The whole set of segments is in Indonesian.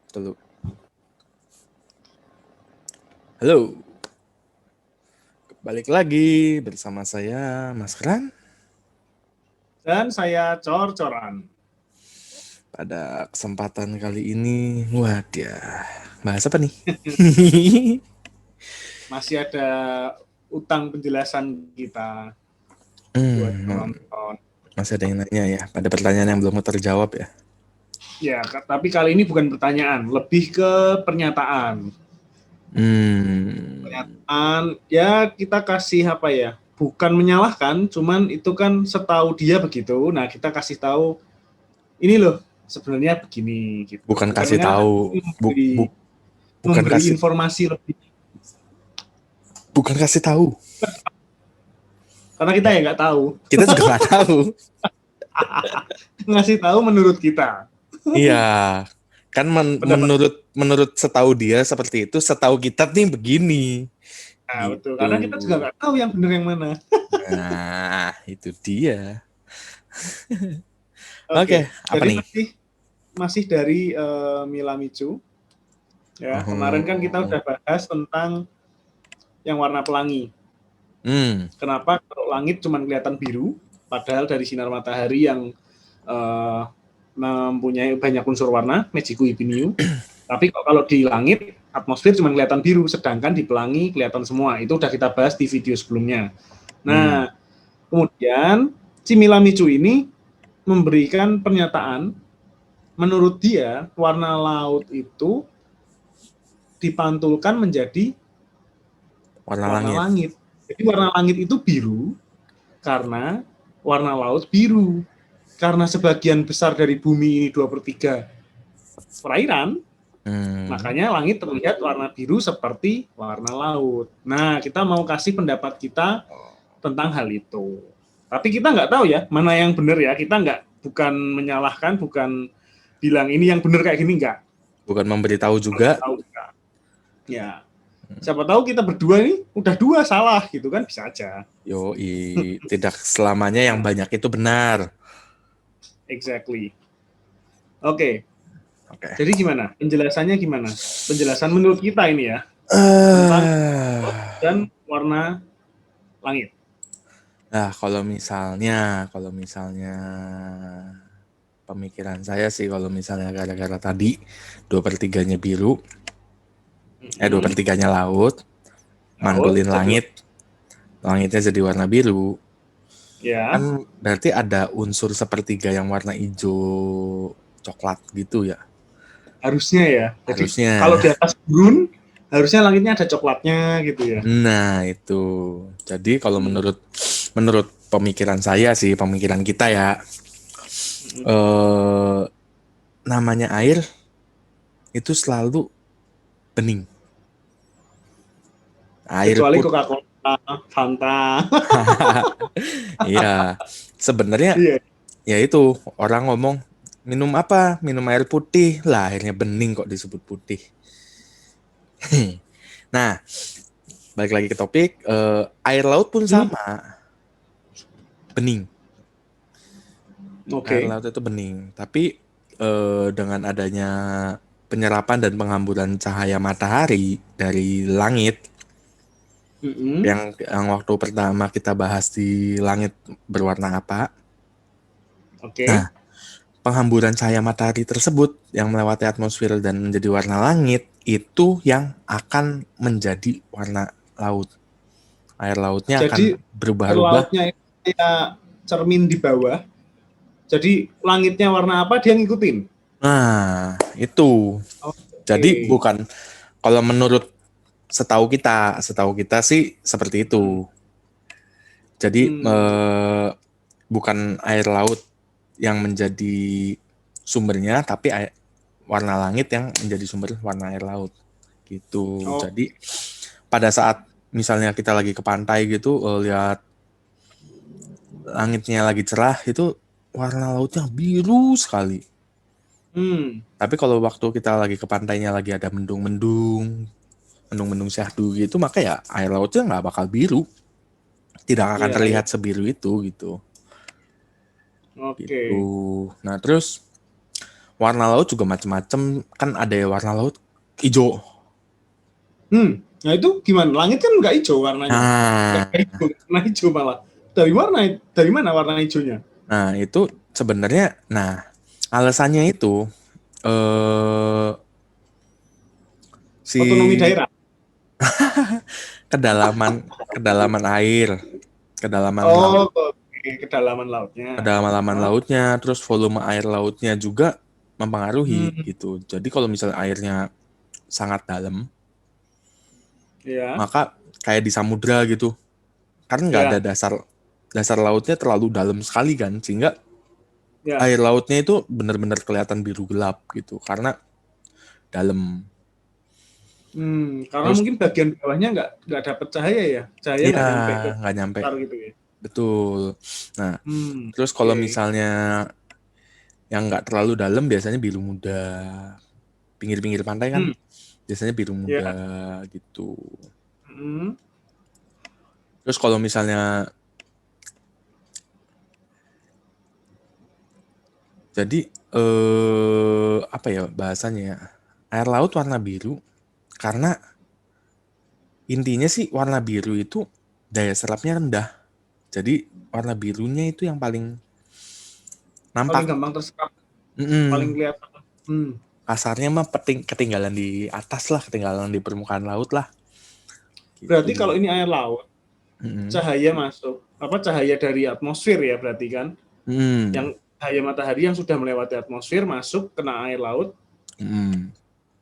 Dulu. Halo, balik lagi bersama saya Mas Ran. Dan saya cor-coran. Pada kesempatan kali ini, wadah, bahas apa nih? Masih ada utang penjelasan kita buat Hmm, penonton. masih ada yang nanya ya, pada pertanyaan yang belum terjawab ya. Ya, tapi kali ini bukan pertanyaan, lebih ke pernyataan. Hmm, Pernyataan, ya kita kasih apa ya, bukan menyalahkan, cuman itu kan setahu dia begitu. Nah, kita kasih tahu, ini loh, sebenarnya begini gitu. bukan Bukan kasih tahu, memberi, bukan kasih, informasi lebih. bukan kasih tahu. Karena kita ya nggak tahu. Kita juga nggak tahu. Ngasih tahu menurut kita. Iya, kan Pendapat. menurut setahu dia seperti itu, setahu kita nih begini, Nah, betul. gitu. Karena kita juga nggak tahu yang benar yang mana. Nah, itu dia. Oke, Oke, apa jadi nih? masih dari Milamicu. Ya, kemarin kan kita Oh, udah bahas tentang yang warna pelangi. hmm, Kenapa kalau langit cuma kelihatan biru, padahal dari sinar matahari yang eh, mempunyai banyak unsur warna, Magicu Ibiniu. Tapi kalau di langit, atmosfer cuma kelihatan biru, sedangkan di pelangi kelihatan semua. Itu udah kita bahas di video sebelumnya. hmm. Nah, kemudian si Milamicu ini memberikan pernyataan, menurut dia warna laut itu dipantulkan menjadi Warna warna langit. langit. Jadi warna langit itu biru karena warna laut biru. Karena sebagian besar dari bumi ini 2/3 perairan, Hmm. makanya langit terlihat warna biru seperti warna laut. Nah, kita mau kasih pendapat kita tentang hal itu. Tapi kita nggak tahu ya mana yang benar ya. Kita bukan menyalahkan, bukan bilang ini yang benar kayak gini, nggak. Bukan memberitahu juga. Tahu nggak? Ya, siapa tahu kita berdua ini udah dua salah gitu kan, bisa aja. Yoi, tidak selamanya yang Nah, banyak itu benar. exactly. Oke, Oke. jadi gimana? Penjelasannya gimana? Penjelasan menurut kita ini ya tentang Eh, dan warna langit. Nah, kalau misalnya pemikiran saya sih, kalau misalnya gara-gara tadi 2/3-nya biru, 2/3-nya laut, Laut mantulin jadi langit, langitnya jadi warna biru. ya, Kan berarti ada unsur sepertiga yang warna hijau coklat gitu ya. harusnya ya. Jadi kalau Harusnya. di atas gurun, harusnya langitnya ada coklatnya gitu ya. Nah, itu. Jadi kalau menurut menurut pemikiran saya sih, pemikiran kita ya, eh namanya air itu selalu bening. Air Kecuali put Coca-Cola, Fanta. Iya. Sebenarnya Iya. ya itu, orang ngomong minum apa? Minum air putih. Lah, akhirnya bening kok disebut putih. Nah, balik lagi ke topik, air laut pun Hmm, sama, bening. Air Oke. laut itu bening, tapi dengan adanya penyerapan dan penghamburan cahaya matahari dari langit, Mm-mm. yang waktu pertama kita bahas di langit berwarna apa. Nah, Oke. penghamburan cahaya matahari tersebut yang melewati atmosfer dan menjadi warna langit itu yang akan menjadi warna laut. Air lautnya Jadi akan air berubah-ubah. lautnya itu kayak cermin di bawah. Jadi langitnya warna apa dia ngikutin. Nah, itu. Jadi Oke. bukan, kalau menurut setahu kita sih seperti Hmm. itu. Jadi Hmm. bukan air laut yang menjadi sumbernya, tapi warna langit yang menjadi sumber warna air laut gitu. Oh, Jadi pada saat misalnya kita lagi ke pantai gitu, lihat langitnya lagi cerah, itu warna lautnya biru sekali. hmm. Tapi kalau waktu kita lagi ke pantainya lagi ada mendung-mendung syahdu gitu, maka ya air lautnya nggak bakal biru, tidak akan Iya, iya. terlihat sebiru itu gitu. Oke. Gitu. Nah, terus warna laut juga macam-macam, kan ada ya warna laut hijau. Nah itu gimana? Langit kan nggak hijau warnanya. Nggak Nah, hijau, warna hijau malah. Dari mana warna hijaunya? itu sebenarnya, alasannya itu eh Otonomi si daerah. kedalaman kedalaman air, kedalaman laut, Oh, oke. Kedalaman lautnya. kedalaman Ah, lautnya, terus volume air lautnya juga mempengaruhi hmm, gitu. Jadi kalau misalnya airnya sangat dalam, ya, maka kayak di samudra gitu, karena nggak ada ya, dasar dasar lautnya terlalu dalam sekali kan, sehingga ya. air lautnya itu benar-benar kelihatan biru gelap gitu, karena dalam. Karena Terus mungkin bagian bawahnya nggak dapat cahaya ya. Cahaya ya nggak nyampe ke nggak nyampe, sekitar gitu ya. betul. Nah, terus kalau Oke. misalnya yang nggak terlalu dalam biasanya biru muda. Pinggir-pinggir pantai kan Hmm, biasanya biru muda ya. gitu. Hmm, Terus kalau misalnya jadi apa ya bahasanya ya? Air laut warna biru karena intinya sih warna biru itu daya serapnya rendah. Jadi warna birunya itu yang paling paling nampak. gampang terserap, paling Mm-mm. kelihatan. Hmm. Kasarnya mah ketinggalan di atas lah, ketinggalan di permukaan laut lah Berarti gitu. kalau ini air laut, Mm-mm. cahaya masuk, apa cahaya dari atmosfer ya berarti kan? Mm-mm. Yang cahaya matahari yang sudah melewati atmosfer masuk kena air laut, Mm-mm.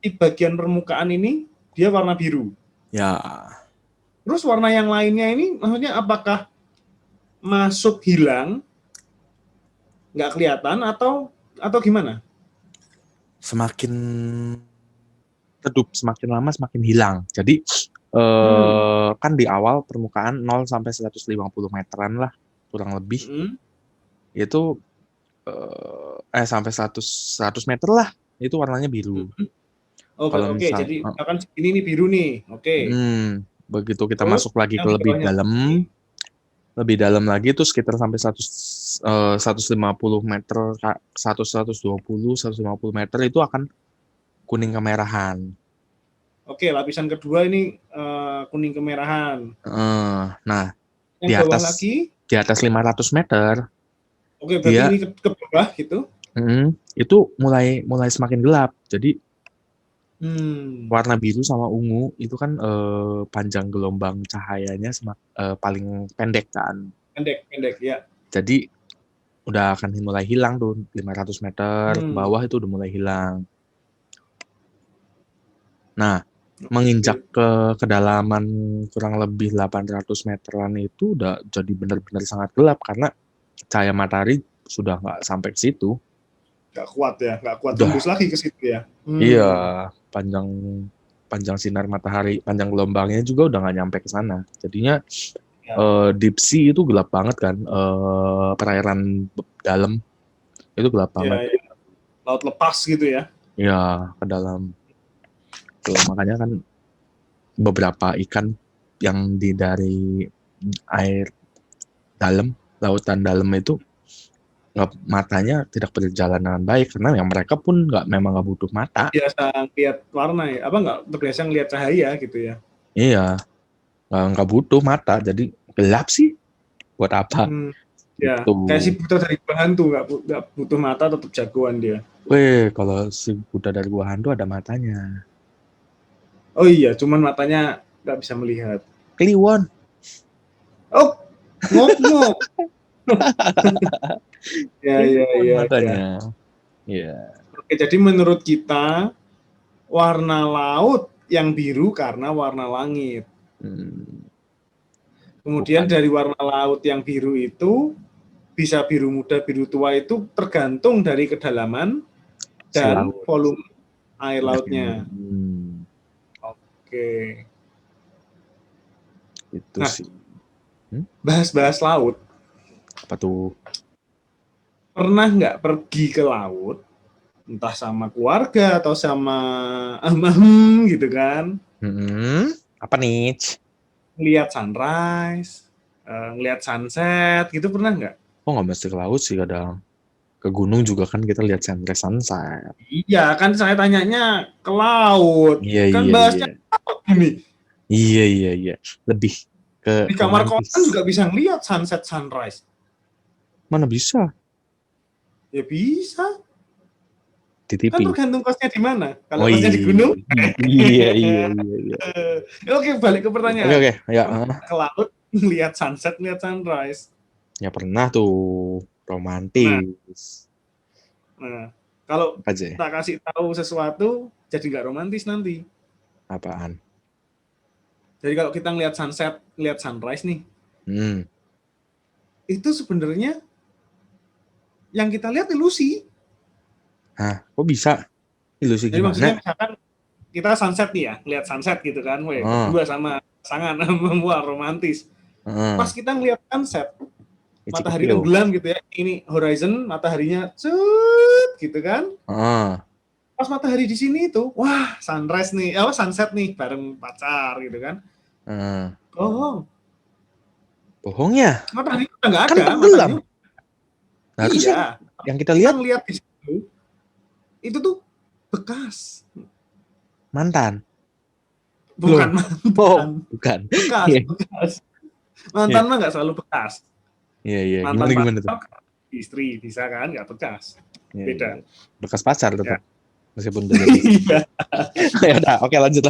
di bagian permukaan ini dia warna biru. Ya, Terus warna yang lainnya ini maksudnya apakah masuk hilang, nggak kelihatan atau gimana? semakin redup, semakin lama semakin hilang. Jadi Hmm. kan di awal permukaan 0 sampai 150 meteran lah kurang lebih. Hmm. Itu sampai 100 meter lah itu warnanya biru. Hmm. Oh, Kalau oke. misal Jadi akan ini nih biru nih. Oke. begitu kita Terus masuk lagi yang ke di bawahnya lagi, lebih dalam lagi itu sekitar sampai 150 meter, 120 150 meter itu akan kuning kemerahan. oke, lapisan kedua ini kuning kemerahan. Nah, Yang di bawah atas lagi, di atas 500 meter oke berarti dia ini ke bawah gitu. itu mulai mulai semakin gelap. Jadi Hmm. warna biru sama ungu itu kan panjang gelombang cahayanya paling pendek kan. Pendek, pendek ya. Jadi udah akan mulai hilang tuh 500 meter ke Hmm. bawah itu udah mulai hilang. Nah, menginjak Oke. ke kedalaman kurang lebih 800 meteran itu udah jadi benar-benar sangat gelap karena cahaya matahari sudah nggak sampai ke situ. Nggak kuat ya, nggak kuat tembus Udah, lagi ke situ ya. iya, Hmm. panjang panjang sinar matahari, panjang gelombangnya juga udah nggak nyampe ke sana. Jadinya Ya, deep sea itu gelap banget kan, perairan dalam itu gelap ya, banget. ya. Laut lepas gitu ya. Ya, ke dalam. Tuh, makanya kan beberapa ikan yang dari air dalam, lautan dalam itu nggak, matanya tidak berjalan dengan baik karena yang mereka pun memang nggak butuh mata. Biasa lihat warna ya, apa nggak terbiasa ngelihat cahaya gitu ya. Iya, nggak butuh mata, jadi gelap sih buat apa? Hmm. Ya, Itu. kayak si Buta dari Gua Hantu nggak butuh mata tetap jagoan dia. Kalau si Buddha dari Gua Hantu ada matanya. Oh iya, cuman matanya nggak bisa melihat. Kliwon. Oh, ngok-ngok. Ya, ya, Kliwon ya, ya. matanya. Iya. Oke, jadi menurut kita warna laut yang biru karena warna langit. Hmm, Kemudian bukan dari warna laut yang biru itu bisa biru muda, biru tua itu tergantung dari kedalaman si dan laut. volume air Airnya. lautnya. Oke. Itu Nah, sih. Hmm? bahas-bahas laut. Apa tuh? Pernah nggak pergi ke laut, entah sama keluarga atau sama gitu kan, Apa nih? ngelihat sunrise, ngelihat sunset gitu pernah nggak? Oh, nggak mesti ke laut sih kadang. ke gunung juga kan kita lihat sunrise sunset. Iya, kan saya tanyanya ke laut. Iya Kan iya bahasnya iya. gini. Iya. Lebih ke Di kamar kosan romantis. juga bisa ngeliat sunset sunrise. Mana bisa Ya bisa. di Kan TV. tergantung kosnya di mana. Kalau Oh kosnya di gunung, iya. Oke, balik ke pertanyaan. Oke ya. Pernah ke laut, lihat sunset, lihat sunrise. Ya pernah tuh Nah, romantis. nah, kalau Apa aja? tak kasih tahu sesuatu, jadi nggak romantis nanti. Apaan? Jadi kalau kita ngelihat sunset, lihat sunrise nih, Hmm. itu sebenarnya yang kita lihat ilusi. Hah, kok bisa? Ilusi Jadi maksudnya gimana? misalkan kita sunset nih ya, lihat sunset gitu kan, weh, Oh, berdua sama pasangan, wah romantis. Pas oh. kita ngelihat sunset, Kecil matahari kecil. tenggelam gitu ya, ini horizon, mataharinya cut gitu kan. Oh, Pas matahari di sini itu, wah sunrise nih, sunset nih bareng pacar gitu kan. oh. Oh, Bohong ya? matahari udah nggak Kan ada, tenggelam. matahari. Nah, terus Iya, yang kita kita lihat ngelihat di situ, itu tuh bekas, mantan. bukan Loh. mantan, Oh, bukan. bekas, Iya. bekas. Iya, Mantan mah nggak selalu bekas. iya. Mantan Gimana tuh? pacar, istri bisa kan, nggak bekas, Iya. beda. Bekas pacar Ya. tetap. Meskipun udah jadi istri. Iya. Ya udah, oke lanjut.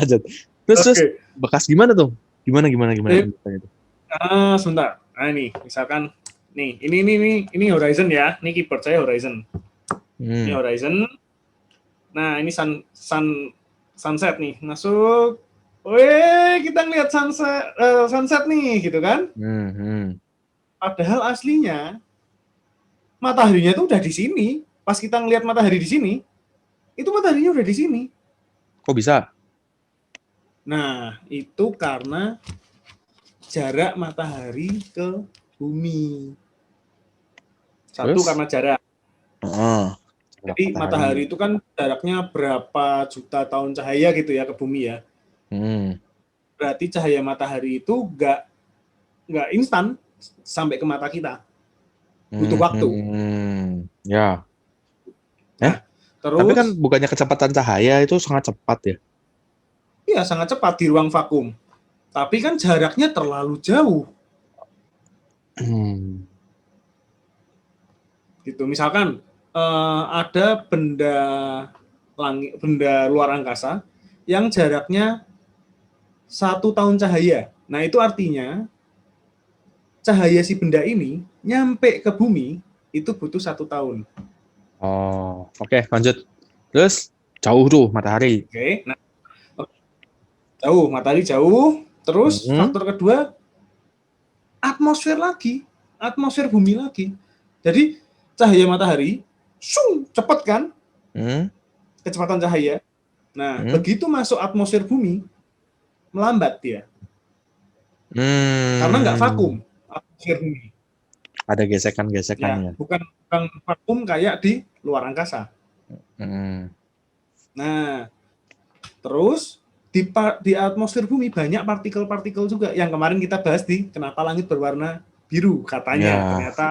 Terus Oke. bekas gimana tuh? Gimana Jadi, penjelasannya itu? sebentar. Nah ini, misalkan, nih, ini Horizon ya. Ini keyboard saya Horizon. Ini Hmm. Horizon. Nah ini sunset nih, masuk. Wih, kita ngeliat sunset nih, gitu kan? Hmm. Padahal aslinya mataharinya itu udah di sini. Pas kita ngeliat matahari di sini, itu mataharinya udah di sini. Kok bisa? Nah, itu karena jarak matahari ke bumi. Satu Terus? karena jarak. Oh, Jadi matahari itu kan jaraknya berapa juta tahun cahaya gitu ya ke bumi ya. Hmm. Berarti cahaya matahari itu nggak instan sampai ke mata kita. Butuh waktu. Ya. Nah, Tapi kan terus bukannya kecepatan cahaya itu sangat cepat ya? ya sangat cepat di ruang vakum. Tapi kan jaraknya terlalu jauh. Gitu. Misalkan ada benda luar angkasa yang jaraknya 1 tahun cahaya. Nah itu artinya cahaya si benda ini nyampe ke bumi itu butuh 1 tahun. Oh, oke, lanjut. Terus jauh tuh matahari. Oke, nah jauh, matahari jauh. Terus faktor kedua atmosfer bumi lagi. Jadi cahaya matahari, cepet kan? Kecepatan cahaya. Nah, begitu masuk atmosfer bumi, melambat dia. Karena nggak vakum atmosfer bumi. Ada gesekan-gesekannya. Ya, bukan vakum kayak di luar angkasa. Nah, terus di atmosfer bumi banyak partikel-partikel juga yang kemarin kita bahas di kenapa langit berwarna biru katanya. Ternyata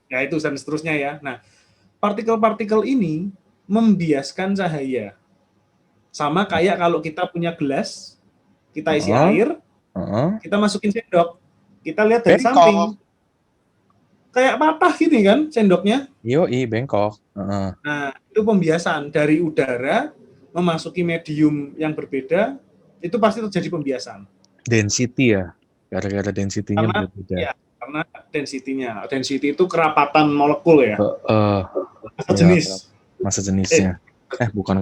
ya itu dan seterusnya ya. Nah, partikel-partikel ini membiaskan cahaya. Sama kayak kalau kita punya gelas, kita isi air, kita masukin sendok, kita lihat dari samping. Kayak patah gini kan sendoknya. Bengkok. Nah, itu pembiasan dari udara memasuki medium yang berbeda, itu pasti terjadi pembiasan. Density ya, gara-gara density-nya berbeda. Ya, karena density itu kerapatan molekul ya. Masa jenisnya. Bukan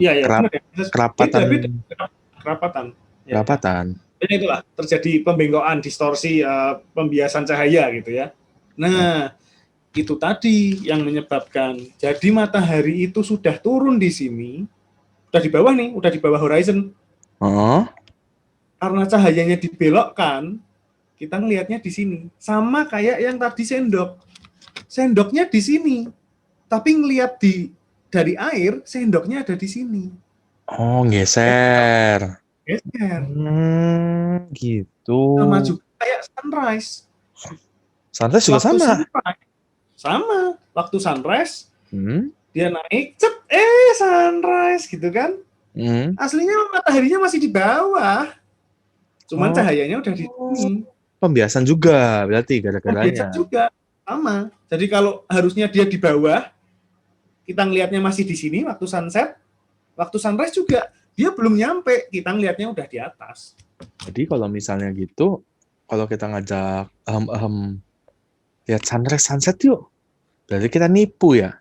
kerapatan. Ya. Kerapatan. Dan itulah terjadi pembengkokan, distorsi, pembiasan cahaya gitu ya. Nah, itu tadi yang menyebabkan jadi matahari itu sudah turun di sini, udah di bawah nih, udah di bawah horizon. Karena cahayanya dibelokkan, kita ngelihatnya di sini. Sama kayak yang tadi sendok. Sendoknya di sini, tapi ngelihat dari air, sendoknya ada di sini. Oh, geser. Gitu. Sama juga kayak sunrise. Sunrise juga sama. Sama. Waktu sunrise, Dia naik, sunrise gitu kan. Aslinya mataharinya masih di bawah. Cuman cahayanya udah di sini. Pembiasan juga berarti gara-garanya. Pembiasan juga sama. Jadi kalau harusnya dia di bawah, kita ngelihatnya masih di sini waktu sunset, waktu sunrise juga dia belum nyampe, kita ngelihatnya udah di atas. Jadi kalau misalnya gitu, kalau kita ngajak lihat sunrise sunset yuk, berarti kita nipu ya?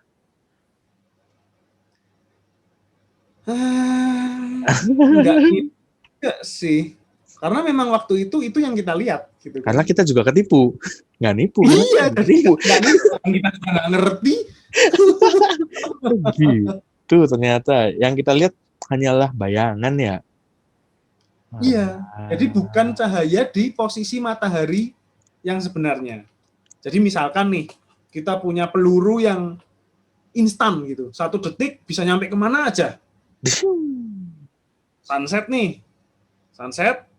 Enggak sih. Karena memang waktu itu yang kita lihat. Gitu, karena kita juga ketipu. Nggak nipu. Iya, jadi nggak nipu. Kita juga nggak ngerti. Gitu ternyata. Yang kita lihat hanyalah bayangan ya? Iya, jadi bukan cahaya di posisi matahari yang sebenarnya. Jadi misalkan nih, kita punya peluru yang instan gitu. 1 detik bisa nyampe kemana aja. Sunset nih. Sunset,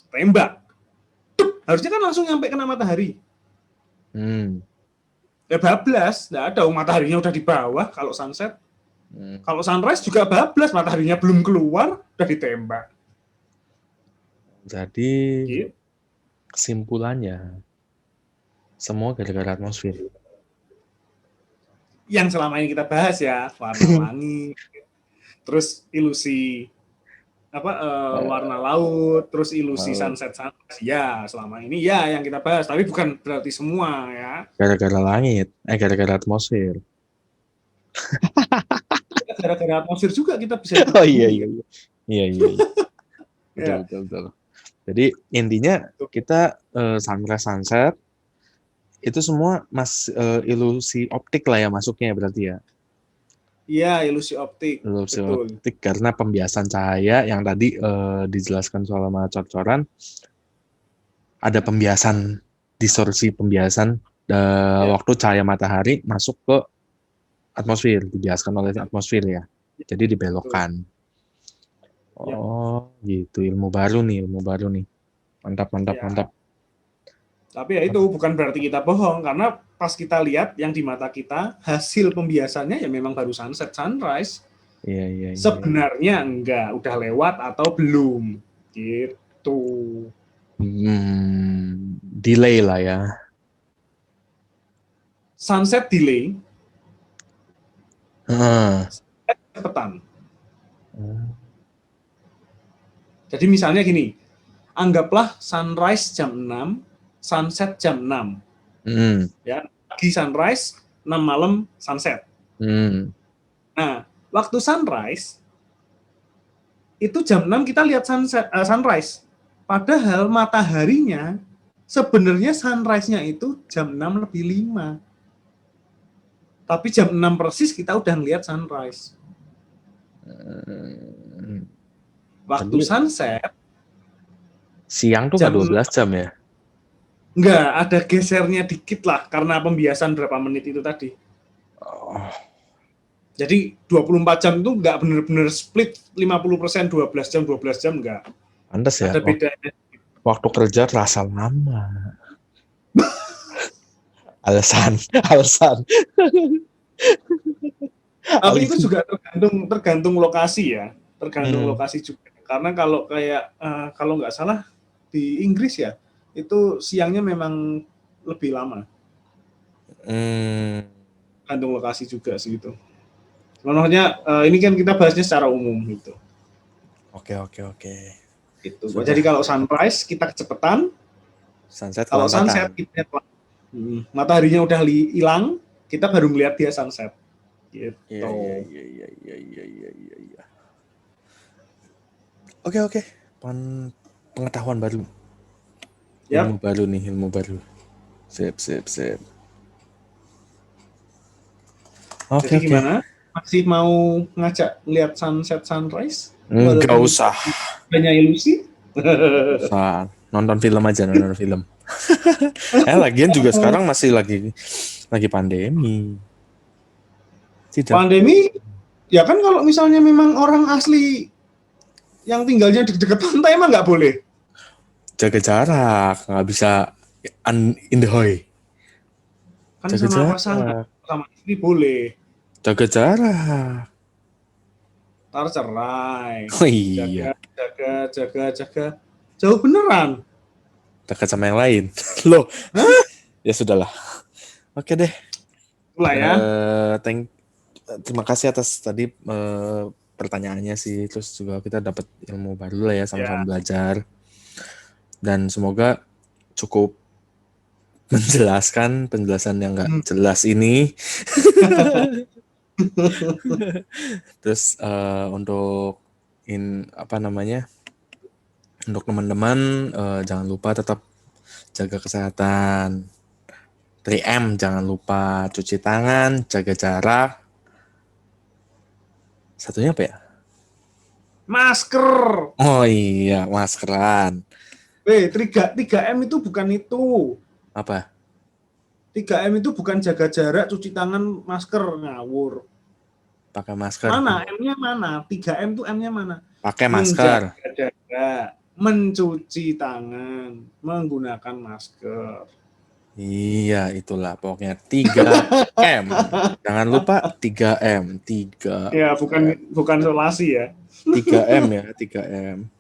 tembak. Harusnya kan langsung nyampe kena matahari. Ya bablas, nggak ada. Mataharinya udah di bawah kalau sunset. Kalau sunrise juga bablas, mataharinya belum keluar, udah ditembak. Jadi kesimpulannya, semua gara-gara atmosfer. Yang selama ini kita bahas ya, warna-wangi, terus ilusi warna laut, terus ilusi sunset sunrise, ya selama ini ya yang kita bahas, tapi bukan berarti semua ya. Gara-gara langit, gara-gara atmosfer. Gara-gara atmosfer juga kita bisa. Oh iya. Betul. Jadi intinya kita sunrise sunset itu semua ilusi optik lah ya masuknya berarti ya. Iya, ilusi optik. Ilusi optik karena pembiasan cahaya yang tadi dijelaskan soal sama cor-coran, ada pembiasan, distorsi pembiasan waktu cahaya matahari masuk ke atmosfer, dibiaskan oleh atmosfer ya. Jadi dibelokkan. Oh, gitu, ilmu baru nih. Mantap. Tapi ya itu bukan berarti kita bohong, karena pas kita lihat yang di mata kita, hasil pembiasannya ya memang baru sunset, sunrise. Iya. Sebenarnya enggak, udah lewat atau belum, gitu. Delay lah ya. Sunset delay. Cepetan. Jadi misalnya gini, anggaplah sunrise jam 6, sunset jam 6. Ya, pagi sunrise, 6 malam sunset. Nah, waktu sunrise itu jam 6 kita lihat sunrise. Padahal mataharinya sebenarnya sunrise-nya itu jam 6 lebih 5. Tapi jam 6 persis kita udah ngelihat sunrise. Waktu sunset siang tuh nggak 12 jam ya? Enggak, ada gesernya dikit lah karena pembiasan berapa menit itu tadi. Jadi 24 jam itu nggak benar-benar split 50% 12 jam enggak. Pantes ya. Ada bedanya. Waktu kerja terasa lama. Alasan. Tapi itu juga tergantung lokasi ya, tergantung lokasi juga. Karena kalau kayak kalau nggak salah di Inggris ya, itu siangnya memang lebih lama. Tergantung lokasi juga sih itu. Contohnya ini kan kita bahasnya secara umum gitu. Oke. Gitu. Jadi kalau sunrise kita kecepatan, sunset kalau sunset kita mataharinya udah hilang, kita baru melihat dia sunset. Gitu. Iya. Oke. Pengetahuan baru. Ilmu baru. Sip. Oke. Gimana? Masih mau ngajak lihat sunset sunrise? Enggak usah. Banyak ilusi? Nonton film aja. Lagian juga sekarang masih lagi pandemi. Pandemi? Ya kan kalau misalnya memang orang asli yang tinggalnya di dekat pantai emang nggak boleh. Jaga jarak, nggak bisa in the hoy. Kan jaga sama pasangan, sama istri boleh. Jaga jarak. Ntar cerai. Oh iya. Jaga. Jauh beneran. Dekat sama yang lain. Loh. Hah? Ya sudahlah. Oke deh. Itulah ya. Terima kasih atas tadi pertanyaannya sih. Terus juga kita dapat ilmu baru lah ya, sama-sama belajar. Dan semoga cukup menjelaskan penjelasan yang nggak jelas ini. Terus untuk untuk teman-teman jangan lupa tetap jaga kesehatan. 3M jangan lupa, cuci tangan, jaga jarak. Satunya apa ya? Masker. Oh iya, maskeran. 3M itu bukan itu. Apa? 3M itu bukan jaga jarak, cuci tangan, masker, ngawur. Pakai masker. Mana M-nya mana? 3M itu M-nya mana? Pakai masker. Menjaga jarak, mencuci tangan, menggunakan masker. Iya, itulah pokoknya 3M. Jangan lupa 3M. Ya, bukan solasi ya. 3M ya, 3M.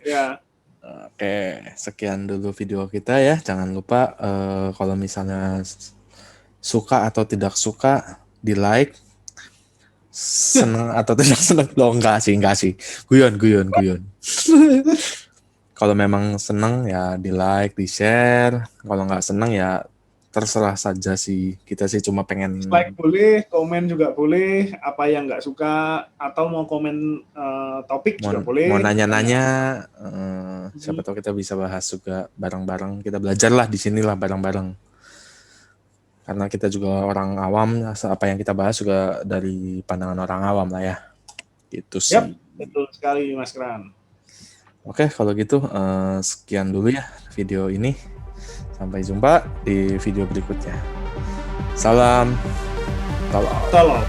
Ya. Oke, sekian dulu video kita ya. Jangan lupa kalau misalnya suka atau tidak suka, di like. Senang atau tidak senang. Loh, enggak sih. Guyon. Kalau memang senang ya di like, di share. Kalau nggak senang ya terserah saja sih. Kita sih cuma pengen like boleh, komen juga boleh. Apa yang nggak suka atau mau komen topik juga boleh. Mau nanya-nanya, siapa tahu kita bisa bahas juga bareng-bareng. Kita belajarlah di sinilah bareng-bareng. Karena kita juga orang awam, apa yang kita bahas juga dari pandangan orang awam lah ya. Gitu sih. Yap, betul sekali Mas Kran. Oke, kalau gitu sekian dulu ya video ini. Sampai jumpa di video berikutnya. Salam. Salam.